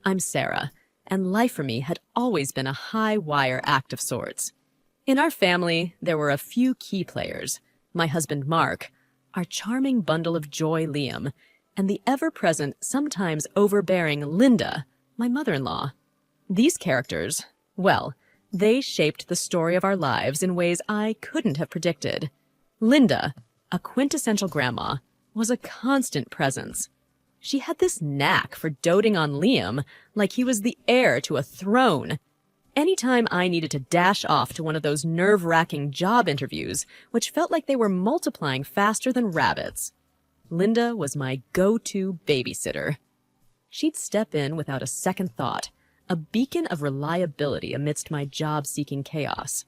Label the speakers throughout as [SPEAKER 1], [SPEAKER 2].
[SPEAKER 1] I'm Sarah, and life for me had always been a high-wire act of sorts. In our family, there were a few key players: my husband Mark, our charming bundle of joy Liam, and the ever-present, sometimes overbearing Linda, my mother-in-law. These characters, well, they shaped the story of our lives in ways I couldn't have predicted. Linda, a quintessential grandma, was a constant presence. She had this knack for doting on Liam like he was the heir to a throne. Anytime I needed to dash off to one of those nerve-wracking job interviews, which felt like they were multiplying faster than rabbits, Linda was my go-to babysitter. She'd step in without a second thought, a beacon of reliability amidst my job-seeking chaos.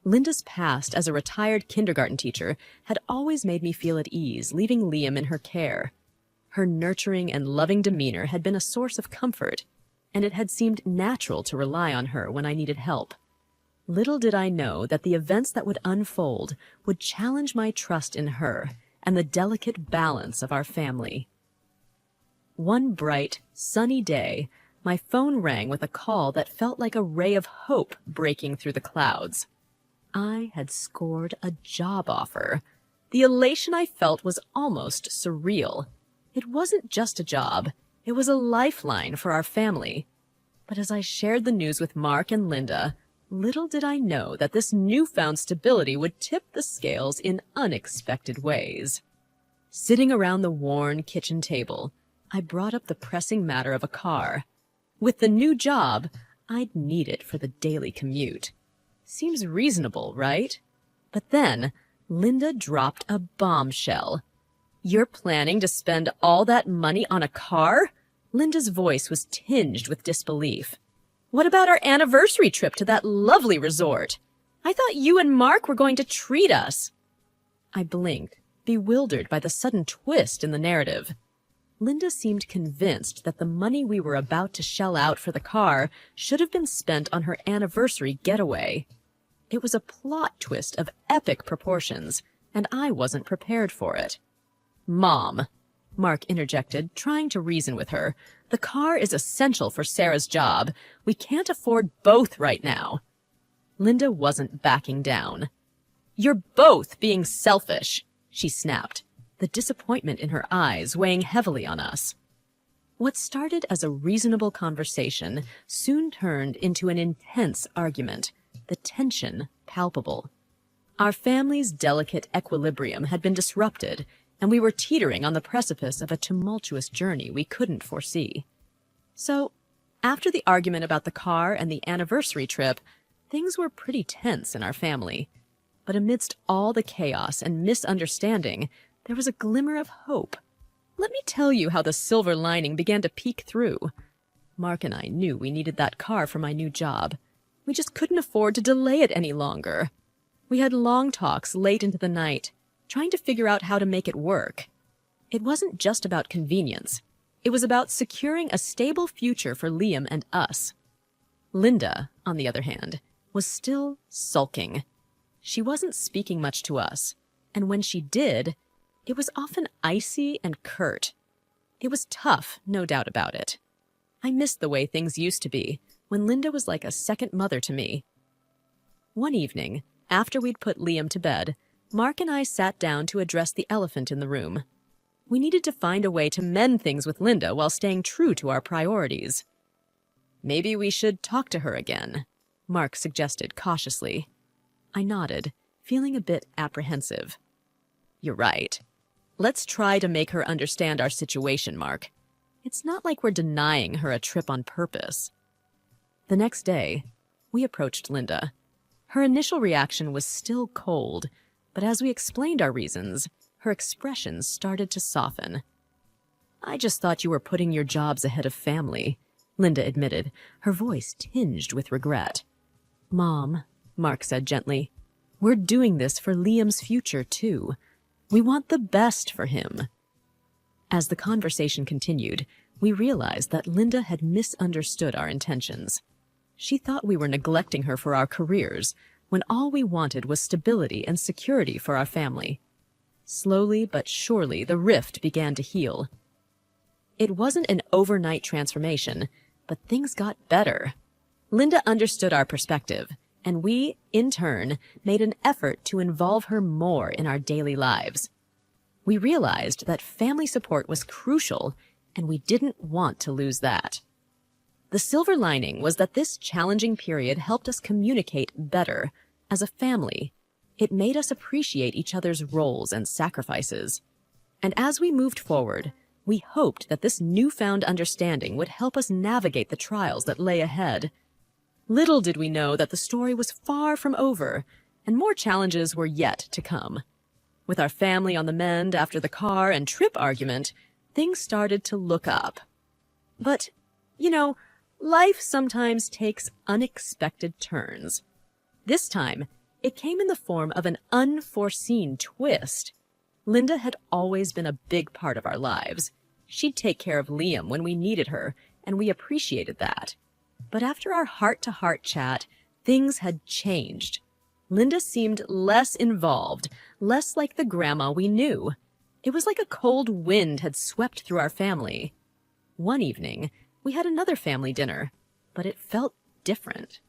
[SPEAKER 1] Linda's past as a retired kindergarten teacher had always made me feel at ease, leaving Liam in her care. Her nurturing and loving demeanor had been a source of comfort, and it had seemed natural to rely on her when I needed help. Little did I know that the events that would unfold would challenge my trust in her and the delicate balance of our family. One bright, sunny day, my phone rang with a call that felt like a ray of hope breaking through the clouds. I had scored a job offer. The elation I felt was almost surreal. It wasn't just a job, it was a lifeline for our family. But as I shared the news with Mark and Linda, little did I know that this newfound stability would tip the scales in unexpected ways. Sitting around the worn kitchen table, I brought up the pressing matter of a car. With the new job, I'd need it for the daily commute. Seems reasonable, right? But then, Linda dropped a bombshell. "You're planning to spend all that money on a car?" Linda's voice was tinged with disbelief. "What about our anniversary trip to that lovely resort? I thought you and Mark were going to treat us." I blinked, bewildered by the sudden twist in the narrative. Linda seemed convinced that the money we were about to shell out for the car should have been spent on her anniversary getaway. It was a plot twist of epic proportions, and I wasn't prepared for it. "Mom," Mark interjected, trying to reason with her, "the car is essential for Sarah's job. We can't afford both right now." Linda wasn't backing down. "You're both being selfish," she snapped, the disappointment in her eyes weighing heavily on us. What started as a reasonable conversation soon turned into an intense argument, the tension palpable. Our family's delicate equilibrium had been disrupted, and we were teetering on the precipice of a tumultuous journey we couldn't foresee. So, after the argument about the car and the anniversary trip, things were pretty tense in our family. But amidst all the chaos and misunderstanding, there was a glimmer of hope. Let me tell you how the silver lining began to peek through. Mark and I knew we needed that car for my new job. We just couldn't afford to delay it any longer. We had long talks late into the night, trying to figure out how to make it work. It wasn't just about convenience. It was about securing a stable future for Liam and us. Linda, on the other hand, was still sulking. She wasn't speaking much to us, and when she did, it was often icy and curt. It was tough, no doubt about it. I missed the way things used to be, when Linda was like a second mother to me. One evening, after we'd put Liam to bed, Mark and I sat down to address the elephant in the room. We needed to find a way to mend things with Linda while staying true to our priorities. "Maybe we should talk to her again," Mark suggested cautiously. I nodded, feeling a bit apprehensive. "You're right. Let's try to make her understand our situation, Mark. It's not like we're denying her a trip on purpose." The next day, we approached Linda. Her initial reaction was still cold, but as we explained our reasons, her expressions started to soften. "I just thought you were putting your jobs ahead of family," Linda admitted, her voice tinged with regret. "Mom," Mark said gently, "we're doing this for Liam's future, too. We want the best for him." As the conversation continued, we realized that Linda had misunderstood our intentions. She thought we were neglecting her for our careers, when all we wanted was stability and security for our family. Slowly but surely, the rift began to heal. It wasn't an overnight transformation, But things got better. Linda understood our perspective, and we, in turn, made an effort to involve her more in our daily lives. We realized that family support was crucial, and we didn't want to lose that. The silver lining was that this challenging period helped us communicate better as a family. It made us appreciate each other's roles and sacrifices. And as we moved forward, we hoped that this newfound understanding would help us navigate the trials that lay ahead. Little did we know that the story was far from over, and more challenges were yet to come. With our family on the mend after the car and trip argument, things started to look up. But, life sometimes takes unexpected turns. This time, it came in the form of an unforeseen twist. Linda had always been a big part of our lives. She'd take care of Liam when we needed her, and we appreciated that. But after our heart-to-heart chat, things had changed. Linda seemed less involved, less like the grandma we knew. It was like a cold wind had swept through our family. One evening, we had another family dinner, but it felt different.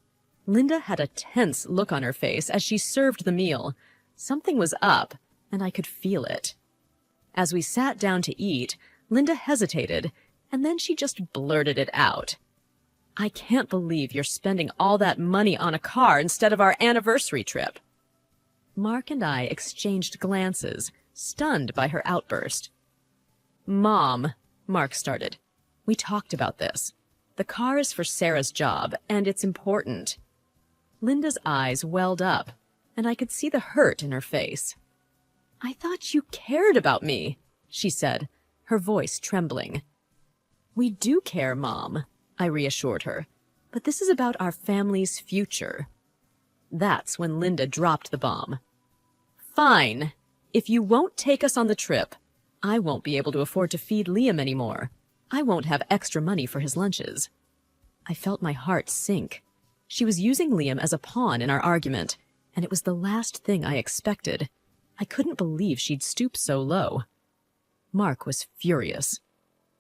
[SPEAKER 1] Linda had a tense look on her face as she served the meal. Something was up, and I could feel it. As we sat down to eat, Linda hesitated, and then she just blurted it out. "I can't believe you're spending all that money on a car instead of our anniversary trip." Mark and I exchanged glances, stunned by her outburst. "Mom," Mark started, "we talked about this. The car is for Sarah's job, and it's important." Linda's eyes welled up, and I could see the hurt in her face. "I thought you cared about me," she said, her voice trembling. "We do care, Mom," I reassured her, "but this is about our family's future." That's when Linda dropped the bomb. "Fine. If you won't take us on the trip, I won't be able to afford to feed Liam anymore. I won't have extra money for his lunches." I felt my heart sink. She was using Liam as a pawn in our argument, and it was the last thing I expected. I couldn't believe she'd stoop so low. Mark was furious.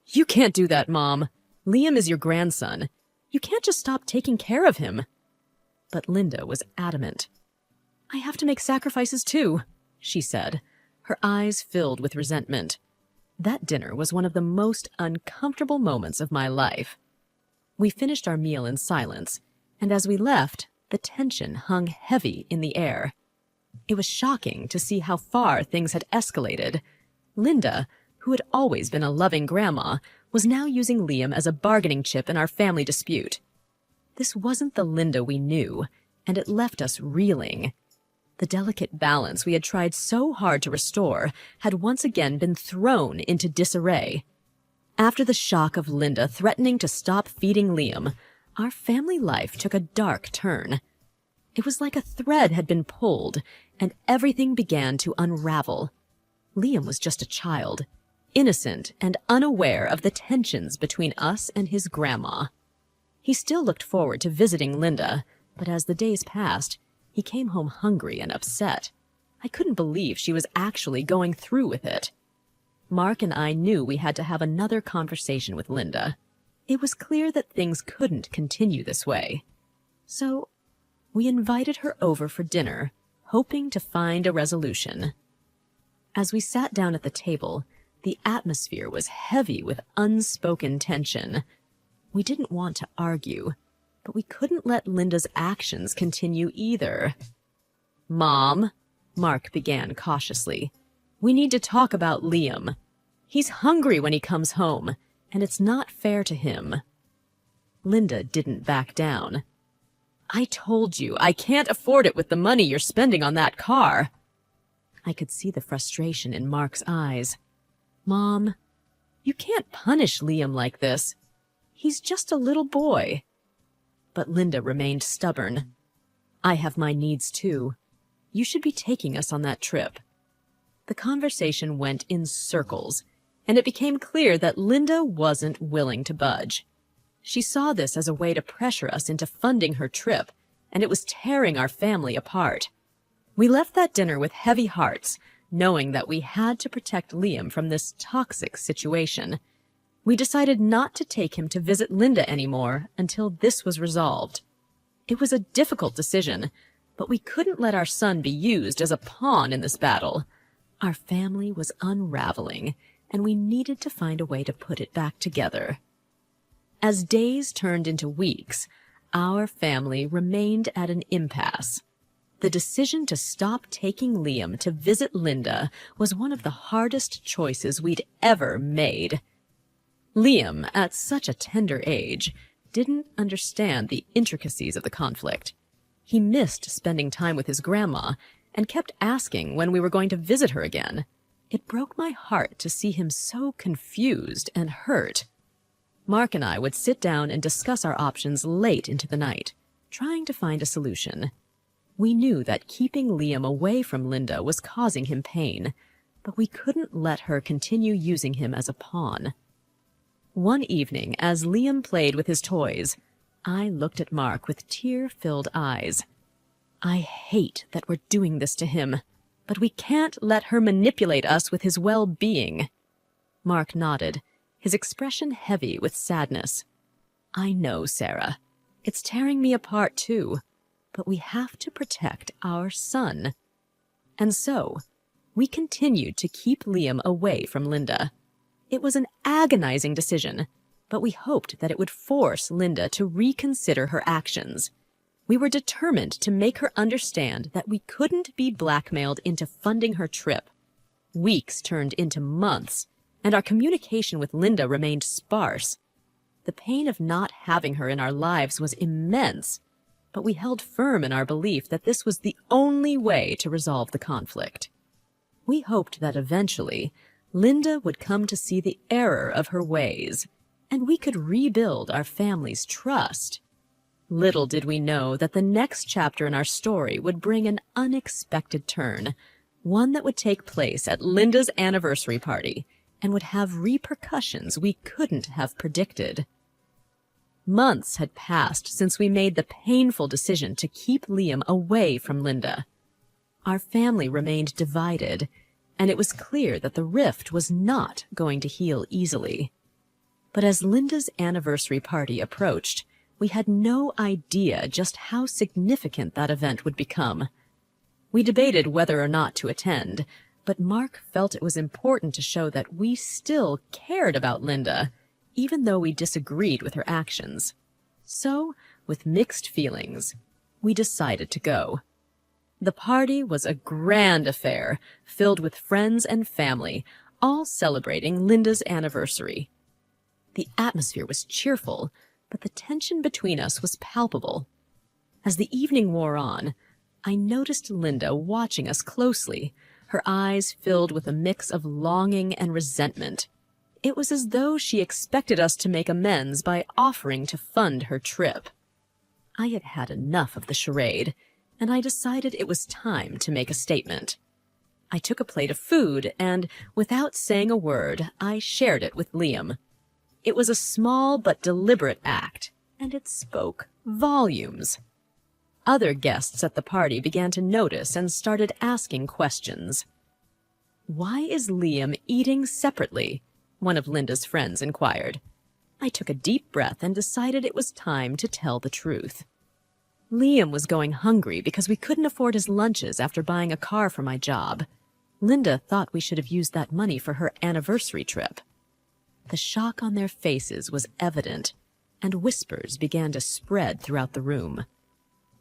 [SPEAKER 1] "You can't do that, Mom. Liam is your grandson. You can't just stop taking care of him." But Linda was adamant. "I have to make sacrifices too," she said, her eyes filled with resentment. That dinner was one of the most uncomfortable moments of my life. We finished our meal in silence, and as we left, the tension hung heavy in the air. It was shocking to see how far things had escalated. Linda, who had always been a loving grandma, was now using Liam as a bargaining chip in our family dispute. This wasn't the Linda we knew, and it left us reeling. The delicate balance we had tried so hard to restore had once again been thrown into disarray. After the shock of Linda threatening to stop feeding Liam, our family life took a dark turn. It was like a thread had been pulled, and everything began to unravel. Liam was just a child, innocent and unaware of the tensions between us and his grandma. He still looked forward to visiting Linda, but as the days passed, he came home hungry and upset. I couldn't believe she was actually going through with it. Mark and I knew we had to have another conversation with Linda. It was clear that things couldn't continue this way. So we invited her over for dinner, hoping to find a resolution. As we sat down at the table, the atmosphere was heavy with unspoken tension. We didn't want to argue, but we couldn't let Linda's actions continue either. "Mom," Mark began cautiously, "we need to talk about Liam. He's hungry when he comes home, and it's not fair to him." Linda didn't back down. "I told you, I can't afford it with the money you're spending on that car." I could see the frustration in Mark's eyes. "Mom, you can't punish Liam like this. He's just a little boy." But Linda remained stubborn. "I have my needs too. You should be taking us on that trip." The conversation went in circles, and it became clear that Linda wasn't willing to budge. She saw this as a way to pressure us into funding her trip, and it was tearing our family apart. We left that dinner with heavy hearts, knowing that we had to protect Liam from this toxic situation. We decided not to take him to visit Linda anymore until this was resolved. It was a difficult decision, but we couldn't let our son be used as a pawn in this battle. Our family was unraveling, and we needed to find a way to put it back together. As days turned into weeks, our family remained at an impasse. The decision to stop taking Liam to visit Linda was one of the hardest choices we'd ever made. Liam, at such a tender age, didn't understand the intricacies of the conflict. He missed spending time with his grandma and kept asking when we were going to visit her again. It broke my heart to see him so confused and hurt. Mark and I would sit down and discuss our options late into the night, trying to find a solution. We knew that keeping Liam away from Linda was causing him pain, but we couldn't let her continue using him as a pawn. One evening, as Liam played with his toys, I looked at Mark with tear-filled eyes. "I hate that we're doing this to him, but we can't let her manipulate us with his well-being." Mark nodded, his expression heavy with sadness. "I know, Sarah. It's tearing me apart, too, but we have to protect our son." And so, we continued to keep Liam away from Linda. It was an agonizing decision, but we hoped that it would force Linda to reconsider her actions. We were determined to make her understand that we couldn't be blackmailed into funding her trip. Weeks turned into months, and our communication with Linda remained sparse. The pain of not having her in our lives was immense, but we held firm in our belief that this was the only way to resolve the conflict. We hoped that eventually, Linda would come to see the error of her ways, and we could rebuild our family's trust. Little did we know that the next chapter in our story would bring an unexpected turn, one that would take place at Linda's anniversary party and would have repercussions we couldn't have predicted. Months had passed since we made the painful decision to keep Liam away from Linda. Our family remained divided, and it was clear that the rift was not going to heal easily. But as Linda's anniversary party approached, we had no idea just how significant that event would become. We debated whether or not to attend, but Mark felt it was important to show that we still cared about Linda, even though we disagreed with her actions. So, with mixed feelings, we decided to go. The party was a grand affair, filled with friends and family, all celebrating Linda's anniversary. The atmosphere was cheerful, but the tension between us was palpable. As the evening wore on, I noticed Linda watching us closely, her eyes filled with a mix of longing and resentment. It was as though she expected us to make amends by offering to fund her trip. I had had enough of the charade, and I decided it was time to make a statement. I took a plate of food, and, without saying a word, I shared it with Liam. It was a small but deliberate act, and it spoke volumes. Other guests at the party began to notice and started asking questions. "Why is Liam eating separately?" one of Linda's friends inquired. I took a deep breath and decided it was time to tell the truth. Liam was going hungry because we couldn't afford his lunches after buying a car for my job. Linda thought we should have used that money for her anniversary trip. The shock on their faces was evident, and whispers began to spread throughout the room.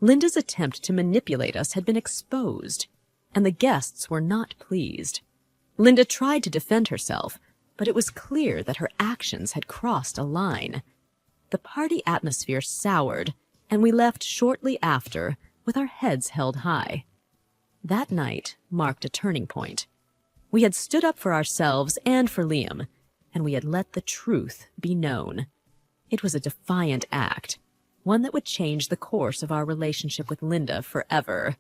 [SPEAKER 1] Linda's attempt to manipulate us had been exposed, and the guests were not pleased. Linda tried to defend herself, but it was clear that her actions had crossed a line. The party atmosphere soured, and we left shortly after, with our heads held high. That night marked a turning point. We had stood up for ourselves and for Liam, and we had let the truth be known. It was a defiant act, one that would change the course of our relationship with Linda forever.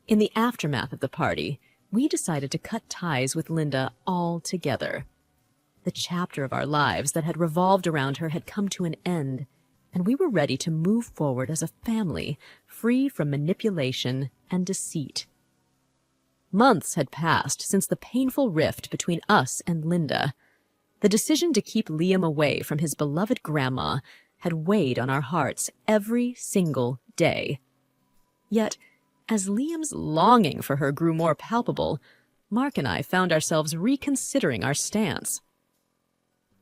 [SPEAKER 1] In the aftermath of the party, we decided to cut ties with Linda altogether. The chapter of our lives that had revolved around her had come to an end, and we were ready to move forward as a family, free from manipulation and deceit. Months had passed since the painful rift between us and Linda. The decision to keep Liam away from his beloved grandma had weighed on our hearts every single day. Yet, as Liam's longing for her grew more palpable, Mark and I found ourselves reconsidering our stance.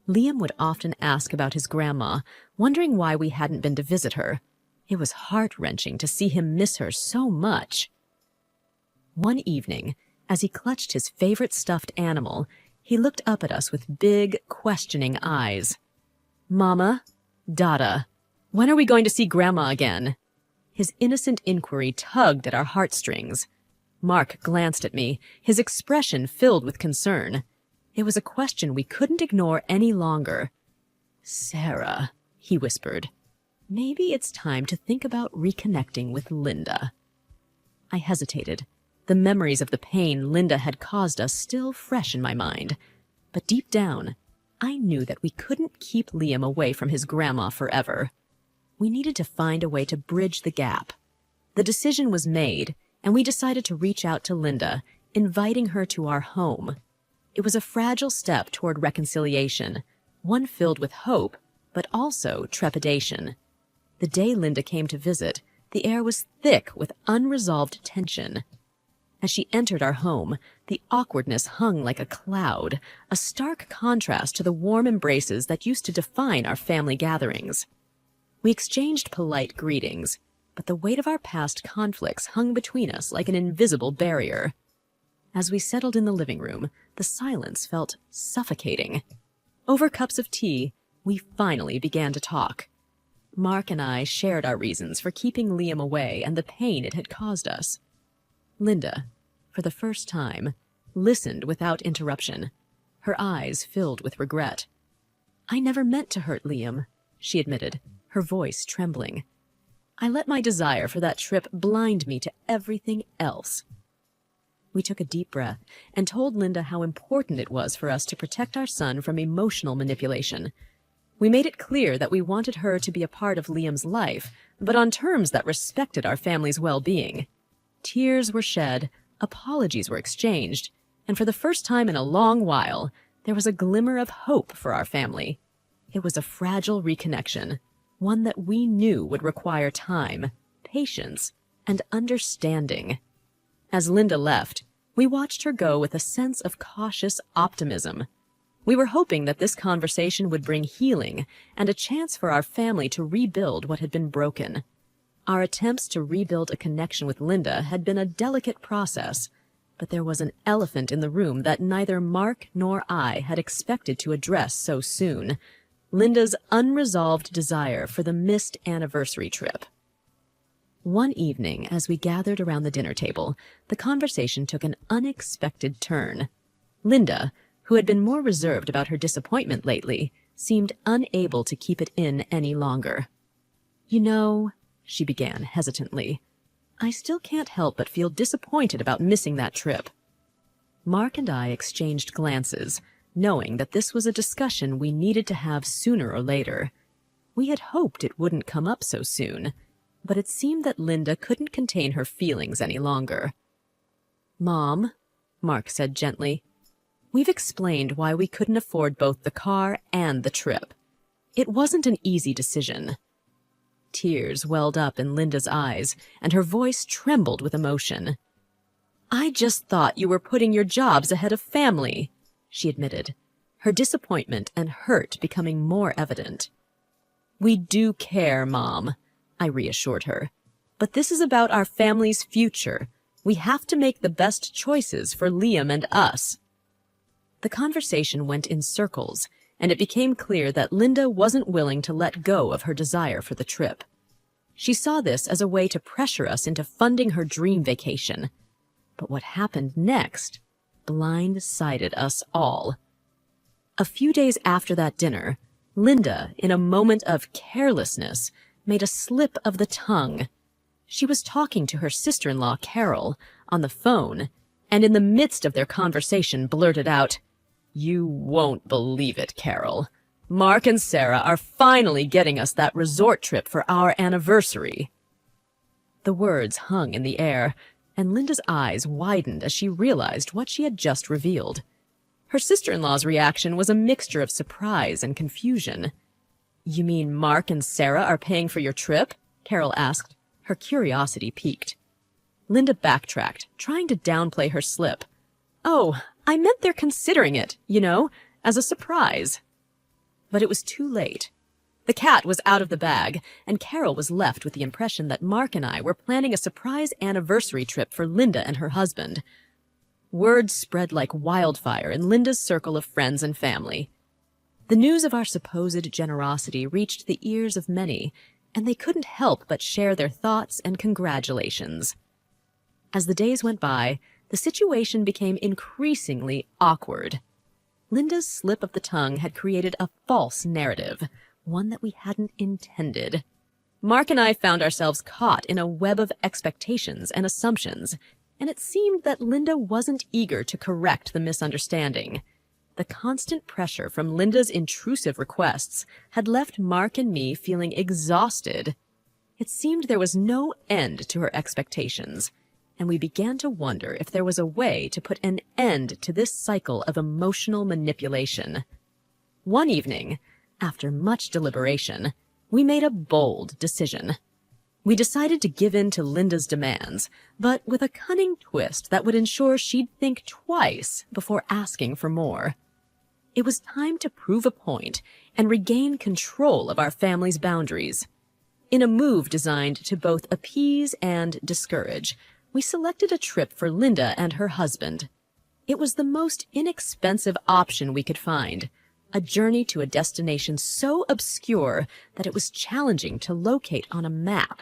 [SPEAKER 1] Liam would often ask about his grandma, wondering why we hadn't been to visit her. It was heart-wrenching to see him miss her so much. One evening, as he clutched his favorite stuffed animal, he looked up at us with big, questioning eyes. "Mama, Dada, when are we going to see Grandma again?" His innocent inquiry tugged at our heartstrings. Mark glanced at me, his expression filled with concern. It was a question we couldn't ignore any longer. "Sarah," he whispered, "maybe it's time to think about reconnecting with Linda." I hesitated. The memories of the pain Linda had caused us still fresh in my mind. But deep down, I knew that we couldn't keep Liam away from his grandma forever. We needed to find a way to bridge the gap. The decision was made, and we decided to reach out to Linda, inviting her to our home. It was a fragile step toward reconciliation, one filled with hope, but also trepidation. The day Linda came to visit, the air was thick with unresolved tension. As she entered our home, the awkwardness hung like a cloud, a stark contrast to the warm embraces that used to define our family gatherings. We exchanged polite greetings, but the weight of our past conflicts hung between us like an invisible barrier. As we settled in the living room, the silence felt suffocating. Over cups of tea, we finally began to talk. Mark and I shared our reasons for keeping Liam away and the pain it had caused us. Linda, for the first time, listened without interruption. Her eyes filled with regret. "I never meant to hurt Liam," she admitted, her voice trembling. "I let my desire for that trip blind me to everything else." We took a deep breath and told Linda how important it was for us to protect our son from emotional manipulation. We made it clear that we wanted her to be a part of Liam's life, but on terms that respected our family's well-being. Tears were shed, apologies were exchanged, and for the first time in a long while, there was a glimmer of hope for our family. It was a fragile reconnection, one that we knew would require time, patience, and understanding. As Linda left, we watched her go with a sense of cautious optimism. We were hoping that this conversation would bring healing and a chance for our family to rebuild what had been broken. Our attempts to rebuild a connection with Linda had been a delicate process, but there was an elephant in the room that neither Mark nor I had expected to address so soon: Linda's unresolved desire for the missed anniversary trip. One evening, as we gathered around the dinner table, the conversation took an unexpected turn. Linda, who had been more reserved about her disappointment lately, seemed unable to keep it in any longer. "You know," she began hesitantly, "I still can't help but feel disappointed about missing that trip." Mark and I exchanged glances, knowing that this was a discussion we needed to have sooner or later. We had hoped it wouldn't come up so soon, but it seemed that Linda couldn't contain her feelings any longer. "Mom," Mark said gently, "we've explained why we couldn't afford both the car and the trip. It wasn't an easy decision." Tears welled up in Linda's eyes, and her voice trembled with emotion. "I just thought you were putting your jobs ahead of family," she admitted, her disappointment and hurt becoming more evident. "We do care, Mom," I reassured her. "But this is about our family's future. We have to make the best choices for Liam and us." The conversation went in circles, and it became clear that Linda wasn't willing to let go of her desire for the trip. She saw this as a way to pressure us into funding her dream vacation. But what happened next blindsided us all. A few days after that dinner, Linda, in a moment of carelessness, made a slip of the tongue. She was talking to her sister-in-law, Carol, on the phone, and in the midst of their conversation blurted out, "You won't believe it, Carol. Mark and Sarah are finally getting us that resort trip for our anniversary." The words hung in the air, and Linda's eyes widened as she realized what she had just revealed. Her sister-in-law's reaction was a mixture of surprise and confusion. "You mean Mark and Sarah are paying for your trip?" Carol asked, her curiosity piqued. Linda backtracked, trying to downplay her slip. "Oh, I meant they're considering it, as a surprise." But it was too late. The cat was out of the bag, and Carol was left with the impression that Mark and I were planning a surprise anniversary trip for Linda and her husband. Word spread like wildfire in Linda's circle of friends and family. The news of our supposed generosity reached the ears of many, and they couldn't help but share their thoughts and congratulations. As the days went by, the situation became increasingly awkward. Linda's slip of the tongue had created a false narrative, one that we hadn't intended. Mark and I found ourselves caught in a web of expectations and assumptions, and it seemed that Linda wasn't eager to correct the misunderstanding. The constant pressure from Linda's intrusive requests had left Mark and me feeling exhausted. It seemed there was no end to her expectations, and we began to wonder if there was a way to put an end to this cycle of emotional manipulation. One evening, after much deliberation, we made a bold decision. We decided to give in to Linda's demands, but with a cunning twist that would ensure she'd think twice before asking for more. It was time to prove a point and regain control of our family's boundaries. In a move designed to both appease and discourage, we selected a trip for Linda and her husband. It was the most inexpensive option we could find, a journey to a destination so obscure that it was challenging to locate on a map.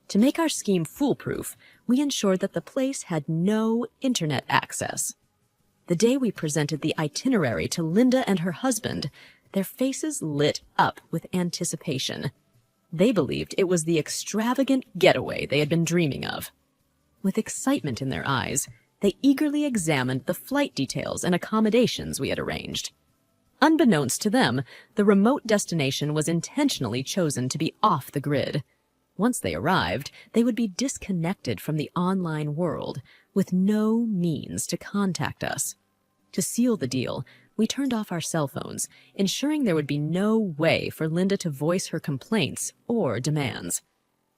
[SPEAKER 1] To make our scheme foolproof, we ensured that the place had no internet access. The day we presented the itinerary to Linda and her husband, their faces lit up with anticipation. They believed it was the extravagant getaway they had been dreaming of. With excitement in their eyes, they eagerly examined the flight details and accommodations we had arranged. Unbeknownst to them, the remote destination was intentionally chosen to be off the grid. Once they arrived, they would be disconnected from the online world, with no means to contact us. To seal the deal, we turned off our cell phones, ensuring there would be no way for Linda to voice her complaints or demands.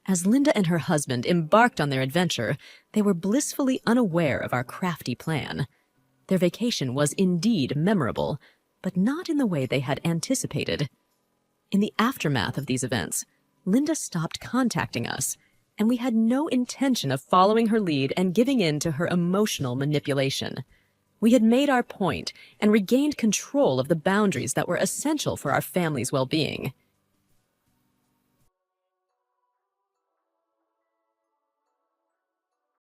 [SPEAKER 1] As Linda and her husband embarked on their adventure, they were blissfully unaware of our crafty plan. Their vacation was indeed memorable, but not in the way they had anticipated. In the aftermath of these events, Linda stopped contacting us, and we had no intention of following her lead and giving in to her emotional manipulation. We had made our point and regained control of the boundaries that were essential for our family's well-being.